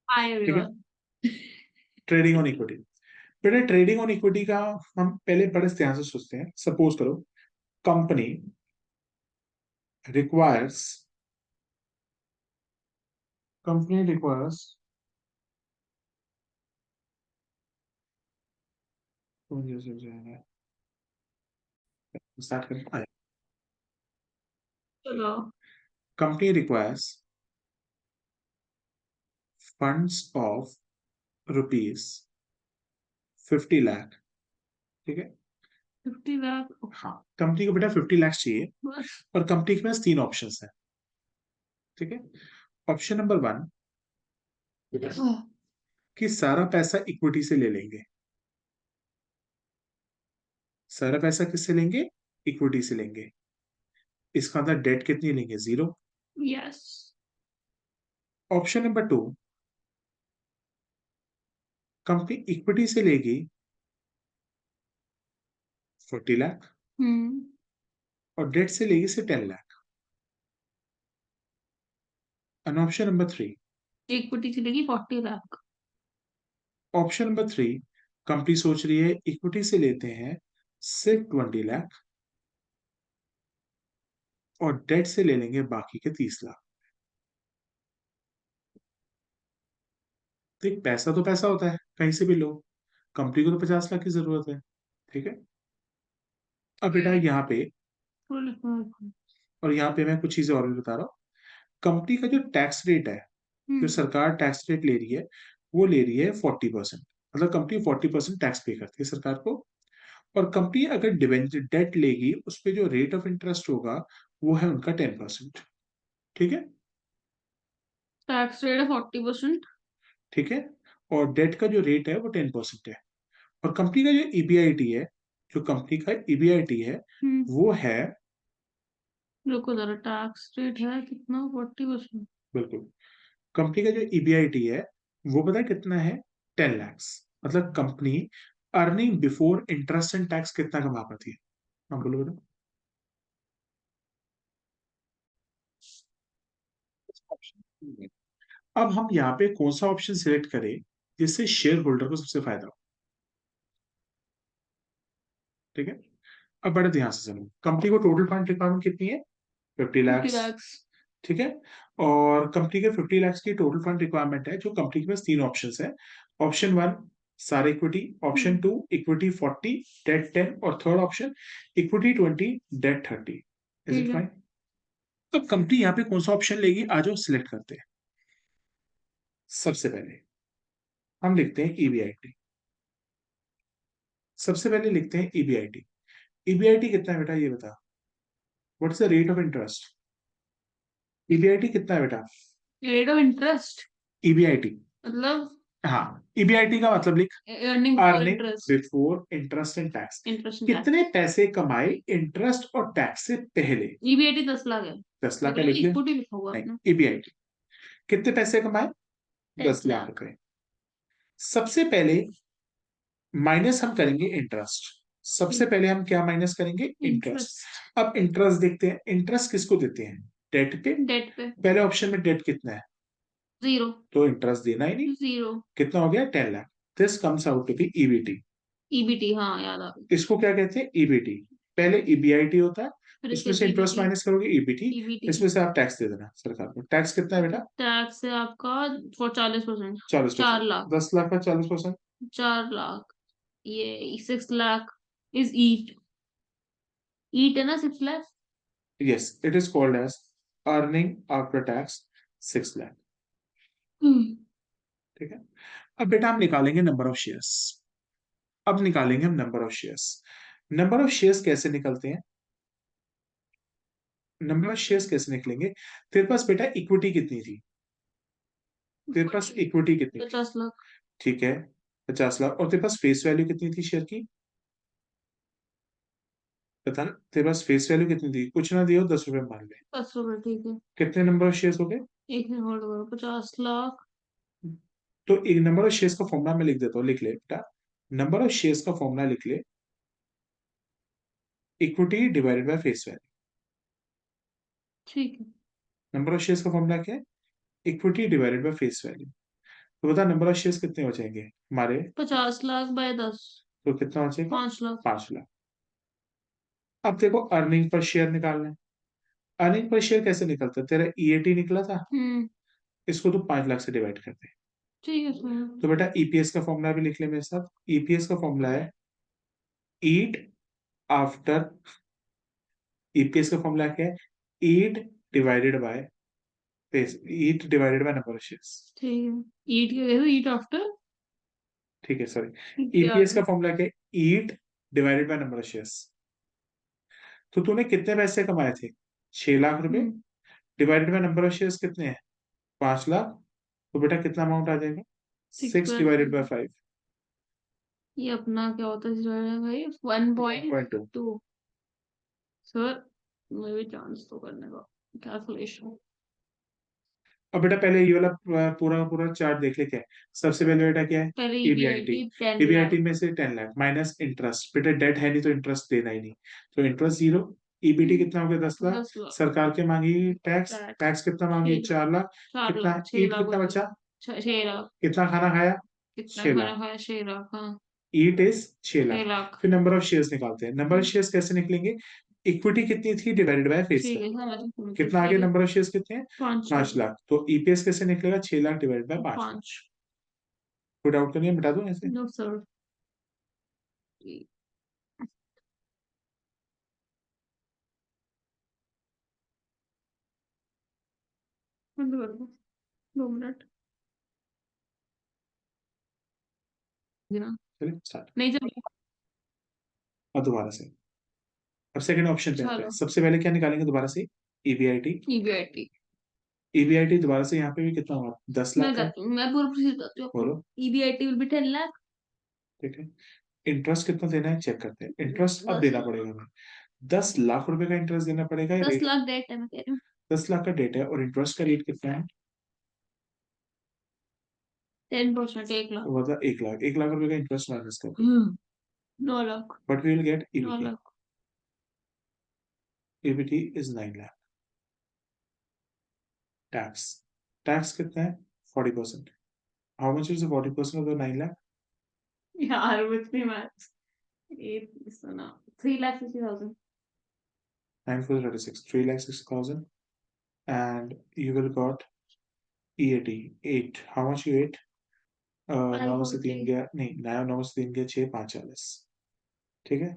हाय ठीक है, everyone. Trading on equity. बेटा ट्रेडिंग ऑन इक्विटी का हम पहले बड़े ध्यान से सोचते हैं। सपोज करो company requires company requires start करते हैं। चलो। Company requires funds of ₹50 lakh. ठीक है, 50 लाख। हाँ कंपनी को बेटा 50 लाख चाहिए बस। और कंपनी के पास 3 ऑप्शन है। ठीक है, ऑप्शन नंबर 1 कि सारा पैसा इक्विटी से ले लेंगे। सारा पैसा किससे लेंगे? इक्विटी से लेंगे। इसका अंदर डेट कितनी लेंगे? 0। Yes. Option number 2 company equity से लेगी 40 लाख हम्म। और डेट से लेगी से 10 lakh. And option number 3 equity चलेगी 40 लाख। ऑप्शन नंबर 3 कंपनी सोच रही है इक्विटी से लेते हैं सिर्फ 20 लाख और डेट से ले लेंगे बाकी के 30 लाख। देख पैसा तो पैसा होता है, कहीं से भी लो। कंपनी को तो 50 लाख की जरूरत है। ठीक है, अब बेटा यहाँ पे हम्म। और यहाँ पे मैं कुछ चीजें और भी बता रहा हूँ। कंपनी का जो टैक्स रेट है, जो सरकार टैक्स रेट ले रही है, वो ले रही है 40%। मतलब कंपनी 40% टैक्स पे करती है सरकार को। और कंपनी अगर डिवेंचर डेट लेगी उस पर जो रेट ऑफ इंटरेस्ट होगा वो है उनका 10%। ठीक है, टैक्स रेट है 40%। ठीक है, और डेट का जो रेट है वो 10% है। और कंपनी का जो ईबीआईटी है, जो कंपनी का ईबीआईटी है वो है, रुको जरा, टैक्स रेट है कितना? 40%। बिल्कुल, कंपनी का जो ईबीआईटी है वो पता है कितना है? 10 लाख। मतलब company earning before interest and tax कितना कमा पाती है? हाँ बोलो बेटा। अब हम यहाँ पे कौन सा ऑप्शन सिलेक्ट करें जिससे शेयर होल्डर को सबसे फायदा हो? ठीक है, अब बड़े ध्यान से सुनो। कंपनी को टोटल फंड रिक्वायरमेंट कितनी है? 50 लाख। 50 लाख। ठीक है, और कंपनी के 50 लाख की टोटल फंड रिक्वायरमेंट है, जो कंपनी के पास 3 ऑप्शन है। ऑप्शन 1 सारे इक्विटी, ऑप्शन 2 इक्विटी 40 डेट 10 और third option equity 20 debt 30। Is it ठीक है। फाइन? अब कंपनी यहाँ पे कौन सा ऑप्शन लेगी, आज सिलेक्ट करते हैं। सबसे पहले हम लिखते हैं ईबीआईटी। सबसे पहले लिखते हैं ईबीआईटी। ईबीआईटी कितना है बेटा ये बता। What's the rate of interest? EBIT कितना है बेटा? रेट ऑफ इंटरेस्ट ईबीआईटी, मतलब हाँ ईबीआईटी का मतलब लिख earning before earning interest. Before interest and tax. Interest tax. कितने पैसे कमाए इंटरेस्ट और टैक्स से पहले? ईबीआईटी 10 लाख है। 10 लाख का लेकिन लिख लिया? इक्विटी लिखा हुआ नहीं, अपना। ईबीआईटी कितने पैसे कमाए? 10 10 लाख लाख रुपए। सबसे पहले माइनस हम करेंगे इंटरेस्ट। सबसे पहले हम क्या माइनस करेंगे? इंटरेस्ट। इंटरेस्ट। अब इंटरेस्ट देखते हैं, इंटरेस्ट किसको देते हैं? डेट पे। डेट पे। पहले ऑप्शन में डेट कितना है? 0। तो इंटरेस्ट देना ही नहीं। 0। कितना हो गया? 10 lakh. This comes out to be EBT. EBT, हाँ याद आ गई। इसको क्या कहते हैं? ईबीटी। पहले ईबीआईटी होता है, फिर उसमें इसके से इंटरेस्ट ईबीटी। माइनस करोगे ईबीटी। ईबीटी। इसमें से आप टैक्स दे देना सरकार को। टैक्स कितना है बेटा? टैक्स है आपका 40%। 40%। 4 लाख। 10 लाख का 40%। 4 लाख। ये 6 लाख इज ईट। ईट है ना 6 lakh. Yes, it is called as earning after tax 6 lakh. ठीक है, अब बेटा हम निकालेंगे नंबर ऑफ शेयर्स। अब निकालेंगे हम number of shares. Number of shares कैसे निकलते हैं? नंबर ऑफ शेयर्स कैसे निकलेंगे? तेरे पास बेटा इक्विटी कितनी थी? तेरे पास इक्विटी कितनी थी? 50 लाख। ठीक है, 50 लाख। और तेरे पास फेस वैल्यू कितनी थी शेयर की? बता ना, तेरे पास फेस वैल्यू कितनी थी? कुछ ना दियो, 10 रुपए मान ले। 10 रुपए ठीक है। कितने नंबर ऑफ शेयर्स हो गए? एक मिनट होल्ड करो। 50 लाख। तो एक नंबर ऑफ शेयर्स का फॉर्मूला मैं लिख देता हूँ, लिख ले बेटा। नंबर ऑफ शेयर्स का फॉर्मूला लिख ले, equity divided by face value. ठीक है। नंबर ऑफ शेयर्स का फॉर्मूला क्या है? Equity divided by face value. तो बता नंबर ऑफ शेयर्स कितने हो जाएंगे हमारे? 50 लाख बाय 10, तो कितना हो जाएगा? 5 लाख। 5 लाख। अब देखो अर्निंग पर शेयर निकालना है। अर्निंग पर शेयर कैसे निकलता है? तेरा ईएटी निकला था, इसको तो 5 लाख से डिवाइड कर दे। ठीक है तो बेटा ईपीएस का फॉर्मूला भी लिख ले मेरे साथ। ईपीएस का फॉर्मूला है ईट आफ्टर, ईपीएस का फॉर्मूला क्या है? EAT divided by EAT divided by number of shares. ठीक है। ईट क्या कहते हो? ईट आफ्टर ठीक है, सॉरी। क्या? ईपीएस का फॉर्मूला क्या है? EAT divided by number of shares. तो तूने कितने पैसे कमाए थे? 6 लाख रुपए। Divided by number of shares कितने हैं? 5 लाख। तो बेटा कितना अमाउंट आ जाएगा? 6 डिवाइडेड बाय 5। ये अपना क्या होता है भाई? 1.2। 1.2। सर मैं भी चांस तो करने का कैलकुलेशन। अब बेटा पहले ये वाला पूरा पूरा चार्ट देख ले क्या है। सबसे पहले बेटा क्या है? पहले ईबीआईटी। ईबीआईटी 10 लाख। ईबीआईटी में से 10 लाख माइनस इंटरेस्ट। बेटा डेट है नहीं तो इंटरेस्ट देना ही नहीं, तो इंटरेस्ट जीरो। ईबीटी कितना हो गया? 10 लाख। 10 लाख। सरकार के मांगी टैक्स, टैक्स टैक्स कितना मांगी? 6 लाख। 4 लाख। 4 लाख। कितना 6 ईट लाख कितना बचे। बचा? 6 लाख। कितना खाना खाया? कितना 6 लाख। खाना खाया? 6 लाख। हाँ। Eat is 6 lakh. 6 लाख। फिर नंबर ऑफ शेयर्स निकालते हैं। नंबर ऑफ शेयर्स कैसे निकलेंगे? इक्विटी कितनी थी डिवाइडेड बाय फेस ठीक है वैल्यू। समझ कितना आगे? नंबर ऑफ शेयर्स कितने हैं? 5 5 लाख। लाख। तो ईपीएस कैसे निकलेगा? 6 लाख डिवाइड बाय 5 लाख। 5। कोई डाउट तो नहीं है? बता दो ऐसे। No sir. बंद कर दो 2 मिनट। गिना। चलिए स्टार्ट। नहीं चल। अब दोबारा से, अब सेकंड ऑप्शन पे आते हैं। चलो सबसे पहले क्या निकालेंगे दोबारा से? ईबीआईटी। ईबीआईटी। ईबीआईटी दोबारा से यहाँ पे भी कितना होगा? 10 लाख का। मैं पूरा प्रोसीजर बताती हूँ आपको। बोलो। EBIT will be 10 lakh. ठीक है। इंटरेस्ट कितना देना है चेक करते हैं। इंटरेस्ट अब देना पड़ेगा हमें। 10 लाख रुपए का इंटरेस्ट देना पड़ेगा। 10 लाख डेट है मैं कह रही हूँ। 10 लाख का डेट है और इंटरेस्ट का रेट कितना है? 10%। 1 लाख। तो मतलब 1 लाख। 1 लाख रुपए का इंटरेस्ट माइनस कर। 9 lakh. But we will get 9 EBT. Lakh. EBT is 9 lakh. Tax, tax कितना है? 40%। How much is 40% of the 9 lakh? यार विथ मी मैथ्स। 8 सुना 3,60,000। 9 4 36, 3,60,000, and you will got EAT 8. How much you ate? 9 से 3 गया नहीं, 9 से 3 गया 6 5 40। ठीक है।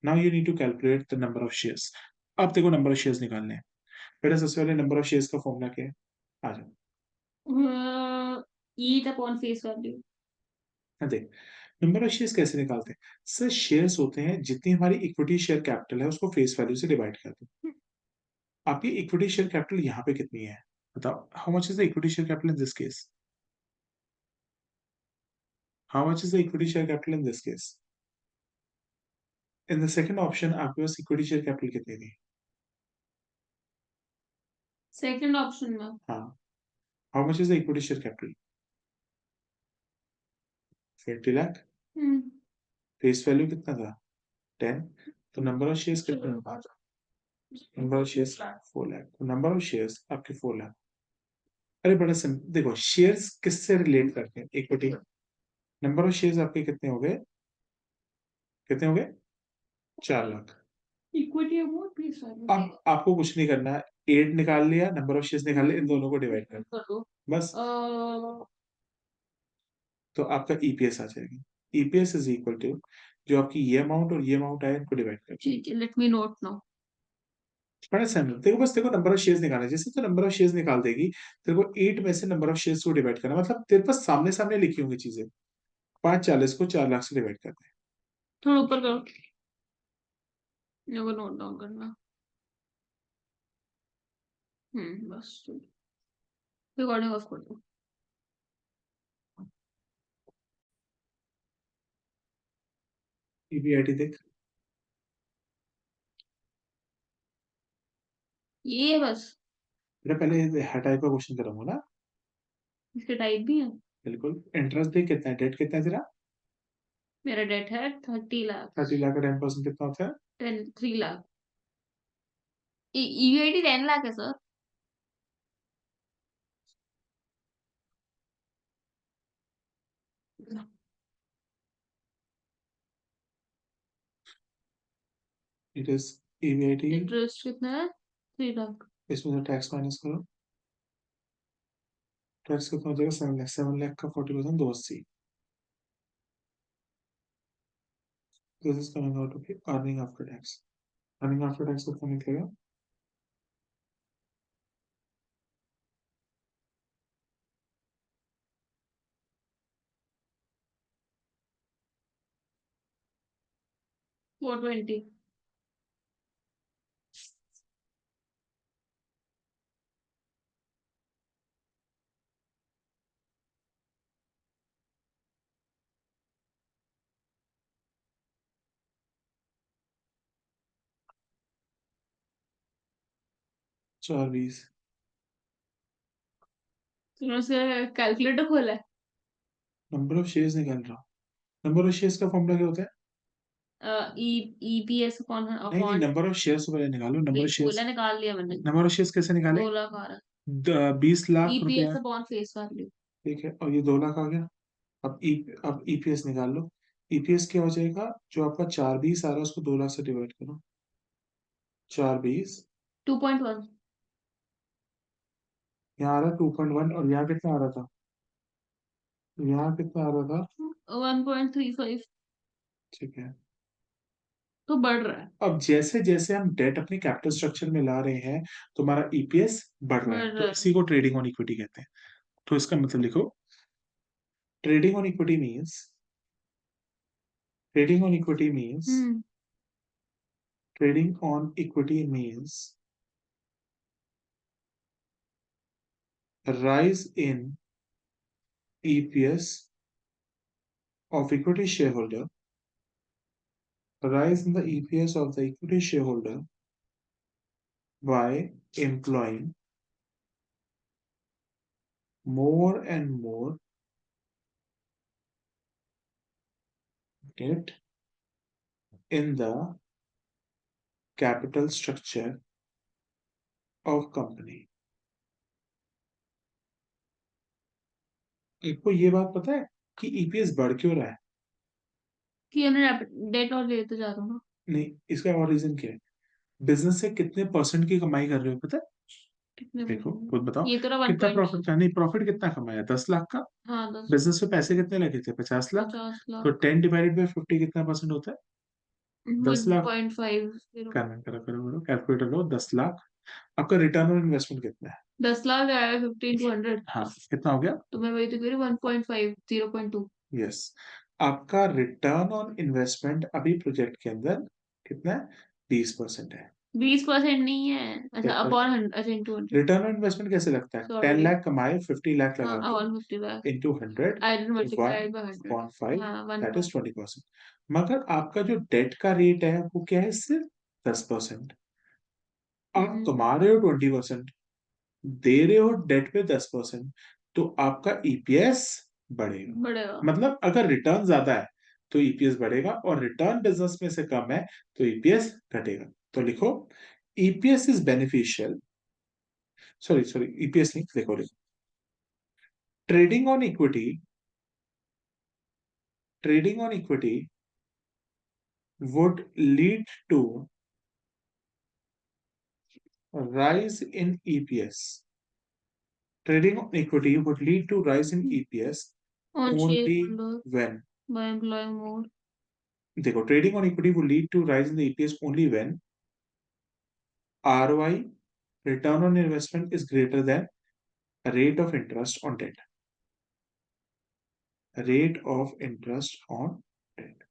Now you need to calculate the number of shares. अब देखो नंबर ऑफ शेयर्स निकालने हैं। पहले सबसे पहले नंबर ऑफ शेयर्स का फॉर्मूला क्या है? आ जाओ। ईट अपॉन फेस वैल्यू। हाँ देख, नंबर ऑफ शेयर्स कैसे निकालते हैं? सर शेयर्स होते हैं जितनी हमारी इक्विटी शेयर कैपिटल है उसको फेस वैल्यू से डिवाइड करते हैं। आपकी इक्विटी शेयर कैपिटल यहाँ पे कितनी है? बताओ। How much is the equity share capital in this case? How much is the equity share capital in this case? In the second option आपके पास इक्विटी शेयर कैपिटल कितनी थी? सेकंड ऑप्शन में हाँ। How much is the equity share capital? 50 lakh. Face value कितना था? 10। तो number of shares कितना? Number of shares 4 lakh. तो नंबर ऑफ शेयर्स आपके 4 लाख। अरे बड़ा सिंपल देखो, शेयर्स किससे रिलेट करते हैं? इक्विटी। नंबर ऑफ शेयर्स आपके कितने हो गए? कितने हो गए? 4 lakh. Equity amount face value. अब आपको कुछ नहीं करना है। 8 निकाल लिया, नंबर ऑफ शेयर्स निकाल लिया, इन दोनों को डिवाइड कर कर दो। बस। तो आपका ईपीएस आ जाएगा। ईपीएस इज इक्वल टू जो आपकी ये अमाउंट और ये अमाउंट आया इनको डिवाइड कर। ठीक है लेट मी नोट नाउ। बड़ा सिंपल देखो, बस देखो नंबर ऑफ शेयर्स निकालना है। जैसे तो नंबर ऑफ शेयर्स निकाल देगी, तेरे को 8 में से नंबर ऑफ शेयर्स को डिवाइड करना, मतलब तेरे पास सामने सामने लिखी होंगी चीजें। 5 40 को 4 लाख से डिवाइड करते हैं। थोड़ा ऊपर करो। मेरे को नोट डाउन करना। बस रिकॉर्डिंग ऑफ कर दो। ईबीआईटी देख। ये बस बेटा पहले हर टाइप का क्वेश्चन करूंगा ना। इसके टाइप भी है। बिल्कुल। इंटरेस्ट देख कितना है, डेट कितना है तेरा? मेरा डेट है 30 लाख। 30 लाख का 10% कितना होता है? 3 लाख। ईयूआईडी 10 लाख है sir. It is EBIT, interest कितना है? 3 लाख। इसमें से टैक्स माइनस करो, टैक्स कितना हो जाएगा? 7 लाख, 7 लाख का 40% 280, this is coming out of earning after tax. Earning after tax कितना निकलेगा? फोर 20। चार 20। तुमने उसका कैलकुलेटर खोला है? नंबर ऑफ शेयर्स निकाल रहा हूँ। नंबर ऑफ शेयर्स का फॉर्मूला क्या होता है? ईपीएस अपॉन नहीं नहीं, अपॉन नंबर ऑफ शेयर्स पहले निकालो। नंबर ऑफ शेयर्स, खोला, निकाल लिया मैंने। नंबर ऑफ शेयर्स कैसे निकाले? 2 लाख आ रहा। 20 लाख रुपया, ईपीएस अपॉन फेस वैल्यू। ठीक है, और ये 2 लाख आ गया। अब ईपीएस निकाल लो। ईपीएस क्या हो जाएगा? जो आपका 420 आ रहा है उसको 2 लाख से डिवाइड करो। 420, 2.1। यहाँ आ रहा है 2.1, और यहाँ कितना आ रहा था? यहाँ कितना आ रहा था? 1.35। ठीक है। तो बढ़ रहा है। अब जैसे जैसे हम डेट अपने कैपिटल स्ट्रक्चर में ला रहे हैं, तो हमारा ईपीएस बढ़ रहा बढ़ है, रहा तो है। इसी को ट्रेडिंग ऑन इक्विटी कहते हैं। तो इसका मतलब लिखो, trading on equity means, trading on equity means, hmm. Trading on equity means rise in EPS of equity shareholder, rise in the EPS of the equity shareholder by employing more and more debt in the capital structure of company। आपको ये बात पता है कि EPS बढ़ क्यों रहा है? कि डेट और लेते जा रहा हूँ ना। नहीं, इसका और रीजन क्या है? बिजनेस से कितने परसेंट की कमाई कर रहे हो पता है? कितने देखो परसेंट? खुद बताओ, ये तो रहा वन कितना पॉइंट। प्रॉफिट का? नहीं, प्रॉफिट कितना कमाया? 10 लाख का। हाँ 10। बिजनेस में पैसे कितने लगे थे? 50 लाख। 50 लाख। तो 10 डिवाइडेड बाय 50 कितना परसेंट होता है? 10 लाख। 1.50। करना करो करो करो, कैलकुलेटर लो। 10 लाख। आपका रिटर्न ऑन इन्वेस्टमेंट कितना है? 10 लाख आया 15 to 100। हाँ, कितना हो गया? तो मैं वही तो कह रही हूँ 1.5 0.2। यस, आपका रिटर्न ऑन इन्वेस्टमेंट अभी प्रोजेक्ट के अंदर कितना है? 20% है। 20% नहीं है। अच्छा अपॉन अच्छा इंटू 100। रिटर्न ऑन इन्वेस्टमेंट कैसे लगता है? 10 सॉरी। लाख कमाए, 50 लाख हाँ लगा के, upon 50 lakh. Into 100, I did multiply by 100। 1.5, हाँ 1 दैट इज पॉइंट। 20%। मगर आपका जो डेट का रेट है वो क्या है? सिर्फ 10%। आप कमा रहे हो 20%, दे रहे हो डेट पे 10%, तो आपका ईपीएस बढ़ेगा। बढ़ेगा। मतलब अगर रिटर्न ज्यादा है तो ईपीएस बढ़ेगा, और रिटर्न बिजनेस में से कम है तो ईपीएस घटेगा। तो लिखो, EPS is beneficial, sorry sorry, EPS नहीं, देखो लिखो, trading on equity, trading on equity would lead to rise in EPS. Trading on equity would lead to rise in EPS on share only holder when, by employing more. देखो, trading on equity would lead to rise in the EPS only when ROI, return on investment, is greater than rate of interest on debt. Rate of interest on debt.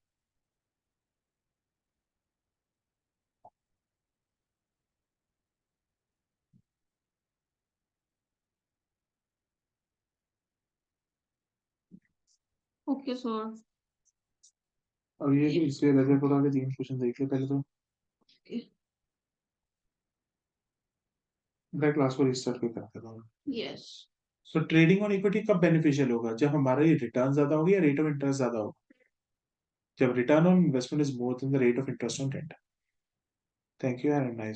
Okay sir. अब ये इससे लगे थोड़ा के 3 question देख ले पहले तो। मैं क्लास को रिस्टार्ट भी करता हूँ। Yes. So trading on equity कब बेनिफिशियल होगा? जब हमारा ये रिटर्न ज्यादा होगी या रेट ऑफ इंटरेस्ट ज्यादा होगा? जब return on investment is more than the rate of interest on debt. Thank you and nice